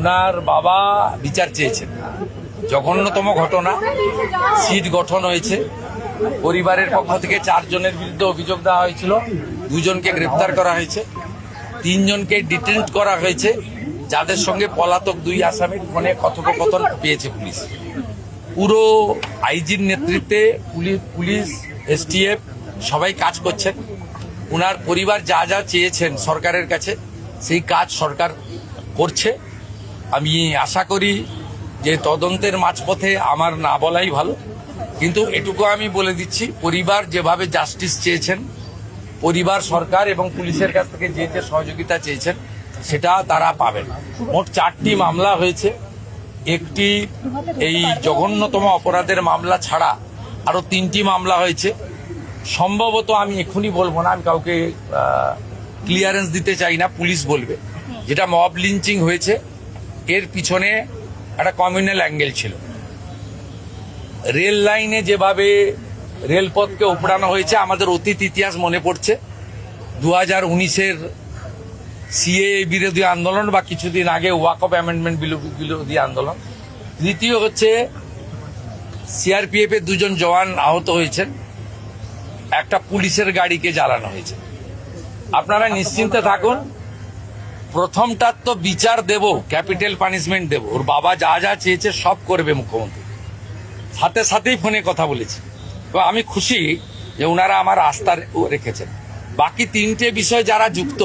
ওনার বাবা বিচার চেয়েছেন। জঘন্যতম ঘটনা, সিট গঠন হয়েছে, পরিবারের পক্ষ থেকে 4 জনের বিরুদ্ধে অভিযোগ দেওয়া হয়েছিল, 2 জনকে গ্রেপ্তার করা হয়েছে, 3 জনকে ডিটেন্ট করা হয়েছে, যাদের সঙ্গে পলাতক 2 আসামির ফোনে কথোপকথন পেয়েছে পুলিশ। পুরো আইজির নেতৃত্বে পুলিশ, এসটিএফ সবাই কাজ করছেন। ওনার পরিবার যা যা চেয়েছেন সরকারের কাছে সেই কাজ সরকার করছে। আমি আশা করি যে তদন্তের মাঝপথে আমার না বলাই ভালো, কিন্তু এটুকু আমি বলে দিচ্ছি, পরিবার যেভাবে জাস্টিস চেয়েছেন, পরিবার সরকার এবং পুলিশের কাছ থেকে যে যে সহযোগিতা চেয়েছেন সেটা তারা পাবেন। মোট 4টি মামলা হয়েছে। একটি এই জঘন্যতম অপরাধের মামলা ছাড়া আরো 3টি মামলা হয়েছে। সম্ভবত আমি এখনই বলবো না, আমি কাউকে ক্লিয়ারেন্স দিতে চাই না, পুলিশ বলবে। যেটা মব লিঞ্চিং হয়েছে, এর পিছনে একটা কমিউনাল অ্যাঙ্গেল ছিল। রেল লাইনে যেভাবে রেলপথকে উপড়ানো হয়েছে, আমাদের অতীত ইতিহাস মনে পড়ছে। 2019-এর সিএএ বিরোধী আন্দোলন বা কিছুদিন আগে ওয়াকফ অ্যামেন্ডমেন্ট বিরোধী আন্দোলন। তৃতীয় হচ্ছে সিআরপিএফ এর 2 জন জওয়ান আহত হয়েছেন, একটা পুলিশের গাড়িকে জ্বালানো হয়েছে। আপনারা নিশ্চিন্তে থাকুন, প্রথমটার তো বিচার দেব, ক্যাপিটাল পানিশমেন্ট দেব। ওর বাবা যা যা চেয়েছে সব করবে মুখ্যমন্ত্রী। সাথে সাথেই ফোনে কথা বলেছি। তো আমি খুশি যে ওনারা আমার আস্থা রেখেছেন। বাকি 3টে বিষয় যারা যুক্ত,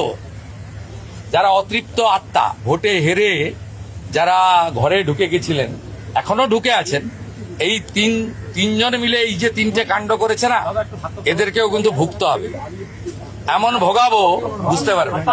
যারা অতৃপ্ত আত্মা, ভোটে হেরে যারা ঘরে ঢুকে গেছিলেন, এখনো ঢুকে আছেন, এই তিনজন মিলে এই যে 3টে কাণ্ড করেছে না, এদেরকেও কিন্তু ভুগতে হবে। এমন ভোগাবো বুঝতে পারবেন।